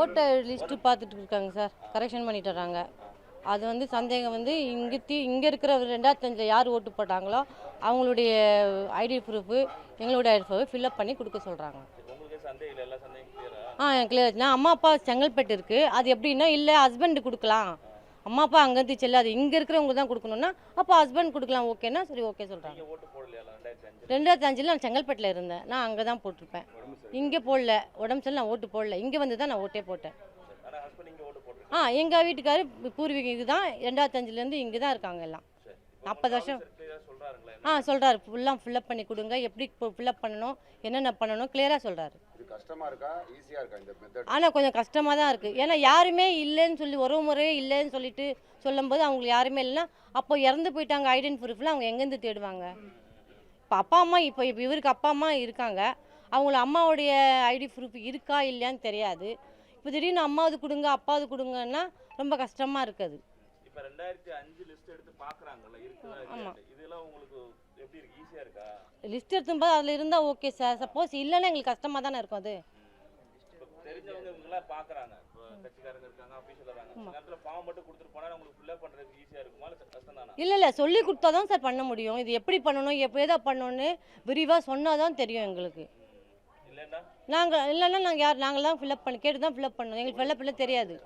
Voter list பார்த்துட்டு இருக்காங்க sir, correction பண்ணிட்டு வராங்க. அது வந்து சந்தேகம் வந்து இங்கே இருக்கிற 2005 யார் ஓட்டு போட்டாங்களோ அவங்களுடைய ஐடி ப்ரூஃபு எங்களுடைய ஐடி ப்ரூஃபு ஃபில்அப் பண்ணி கொடுக்க சொல்கிறாங்க. கிளியர். நான் அம்மா அப்பா செங்கல்பட்டு இருக்குது. அது எப்படின்னா இல்லை ஹஸ்பண்டு கொடுக்கலாம், அம்மா அப்பா அங்கேருந்து செல்லாது, இங்கே இருக்கிறவங்க தான் கொடுக்கணுன்னா அப்போ ஹஸ்பண்ட் கொடுக்கலாம், ஓகேன்னா சரி ஓகே சொல்கிறாங்க. 2005 நான் செங்கல்பட்டில் இருந்தேன், நான் அங்கே தான் போட்டிருப்பேன். இங்கே போடல, உடம்பு சரி நான் ஓட்டு போடல, இங்கே வந்து தான் நான் ஓட்டே போட்டேன். எங்கள் வீட்டுக்காரு பூர்வீகம் இதுதான், 2005 இங்கே தான் இருக்காங்க எல்லாம் 40 வருஷம். சொல்கிறாரு, ஃபுல்லாக ஃபில்அப் பண்ணி கொடுங்க, எப்படி ஃபில்அப் பண்ணணும், என்னென்ன பண்ணணும் கிளியராக சொல்கிறாரு. ஆனால் கொஞ்சம் கஷ்டமாக தான் இருக்குது. ஏன்னா யாருமே இல்லைன்னு சொல்லி ஒரு முறையே இல்லைன்னு சொல்லிட்டு சொல்லும்போது அவங்களுக்கு யாருமே இல்லைன்னா அப்போ இறந்து போயிட்டாங்க ஐடென்டி ப்ரூஃப்லாம் அவங்க எங்கேருந்து தேடுவாங்க? இப்போ அப்பா அம்மா இப்போ இவருக்கு அப்பா அம்மா இருக்காங்க, அவங்கள அம்மாவுடைய ஐடி ப்ரூஃப் இருக்கா இல்லையான்னு தெரியாது. இப்போ திடீர்னு அம்மாவது கொடுங்க அப்பாவது கொடுங்கன்னா ரொம்ப கஷ்டமாக இருக்குது. இப்போ 2005 லிஸ்ட் எடுத்து பார்க்குறாங்கல்ல, இருக்குதா இதெல்லாம் உங்களுக்கு எப்படி இருக்கு, ஈஸியாக இருக்கா? லிஸ்ட் எடுத்தும்போது அதில் இருந்தால் ஓகே சார், சப்போஸ் இல்லைன்னா எங்களுக்கு கஷ்டமாக தானே இருக்கும். அது தெரிஞ்சவங்க இவங்கெல்லாம் பார்க்குறாங்க, கட்சிக்காரங்க இருக்காங்க, ஆஃபீஸில் இருக்காங்க, நேரத்தில் ஃபார்ம் மட்டும் கொடுத்துட்டு போனால் உங்களுக்கு ஃபில்அப் பண்ணுறதுக்கு ஈஸியாக இருக்குமா இல்லை கஷ்டம் தானே? இல்லை சொல்லி கொடுத்தா தான் சார் பண்ண முடியும். இது எப்படி பண்ணணும் எப்போ எதாக பண்ணணும்னு விரிவாக சொன்னால் தான் தெரியும் எங்களுக்கு. இல்லைன்னா நாங்கள் தான் ஃபில்அப் பண்ணி கேட்டு தான் ஃபில்அப் பண்ணணும், எங்களுக்கு ஃபில்அப் தெரியாது.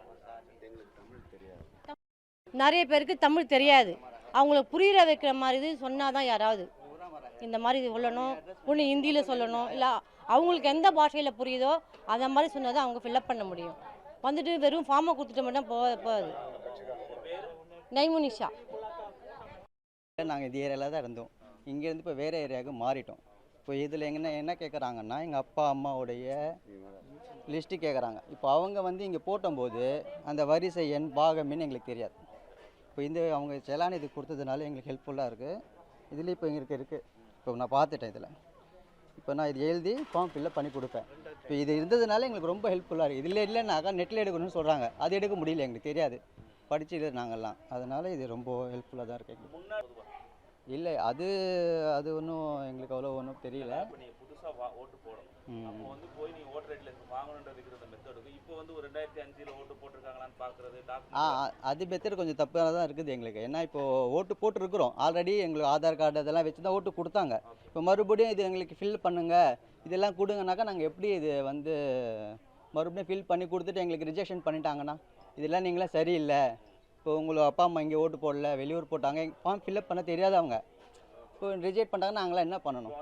நிறைய பேருக்கு தமிழ் தெரியாது, அவங்களுக்கு புரிகிற வைக்கிற மாதிரி சொன்னால் தான் யாராவது இந்த மாதிரி சொல்லணும், ஒன்று ஹிந்தியில் சொல்லணும், இல்லை அவங்களுக்கு எந்த பாஷையில் புரியுதோ அந்த மாதிரி சொன்னால் தான் அவங்க ஃபில்அப் பண்ண முடியும். வந்துட்டு வெறும் ஃபார்மை கொடுத்துட்டு மட்டும் போகாது. நைமுனிஷா. நாங்கள் இந்த ஏரியாவில் தான் இருந்தோம், இங்கேருந்து இப்போ வேறு ஏரியாவுக்கு மாறிட்டோம். இப்போ இதில் என்ன கேட்குறாங்கன்னா எங்கள் அப்பா அம்மாவுடைய லிஸ்ட்டு கேட்குறாங்க. இப்போ அவங்க வந்து இங்கே போட்டும்போது அந்த வரிசை எண் பாகமின்னு எங்களுக்கு தெரியாது. இப்போ அவங்க செலான் இது கொடுத்ததுனால எங்களுக்கு ஹெல்ப்ஃபுல்லாக இருக்குது. இதில் இப்போ எங்களுக்கு இருக்குது, இப்போ நான் பார்த்துட்டேன். இதில் இப்போ நான் இது எழுதி ஃபார்ம் ஃபில்அப் பண்ணி கொடுப்பேன். இப்போ இது இருந்ததுனால எங்களுக்கு ரொம்ப ஹெல்ப்ஃபுல்லாக இருக்குது. இதில் இல்லைன்னாக்கா நெட்டில் எடுக்கணும்னு சொல்கிறாங்க, அது எடுக்க முடியல, எங்களுக்கு தெரியாது, படிச்சுட்டு நாங்கள்லாம். அதனால் இது ரொம்ப ஹெல்ப்ஃபுல்லாக தான் இருக்குது எங்களுக்கு. இல்லை அது ஒன்றும் எங்களுக்கு அவ்வளோ ஒன்றும் தெரியல. புதுசாக ஓட்டு போடணும், அப்போ வந்து போய் நீங்கள் ஓட்டர் ஐடி லிஸ்ட் வாங்கணுன்றதுக்கு அந்த மெத்தடுக்கு இப்போ வந்து ஒரு 2005 ஓட்டு போட்டிருக்காங்களான்னு பார்க்குறது அது மெத்தட் கொஞ்சம் தப்பாக தான் இருக்குது எங்களுக்கு. ஏன்னா இப்போது ஓட்டு போட்டுருக்குறோம் ஆல்ரெடி, எங்களுக்கு ஆதார் கார்டு அதெல்லாம் வச்சு தான் ஓட்டு கொடுத்தாங்க. இப்போ மறுபடியும் இது எங்களுக்கு ஃபில் பண்ணுங்கள் இதெல்லாம் கொடுங்கனாக்கா நாங்கள் எப்படி இது வந்து மறுபடியும் ஃபில் பண்ணி கொடுத்துட்டு எங்களுக்கு ரிஜெக்ஷன் பண்ணிட்டாங்கன்னா இதெல்லாம் நீங்களாம் சரியில்லை, இப்போ உங்களுக்கு அப்பா அம்மா இங்கே ஓட்டு போடல வெளியூர் போட்டாங்க, ஃபார்ம் ஃபில்அப் பண்ண தெரியாதவங்க இப்போ ரிஜெக்ட் பண்ணிட்டாங்கன்னா நாங்களாம் என்ன பண்ணணும்?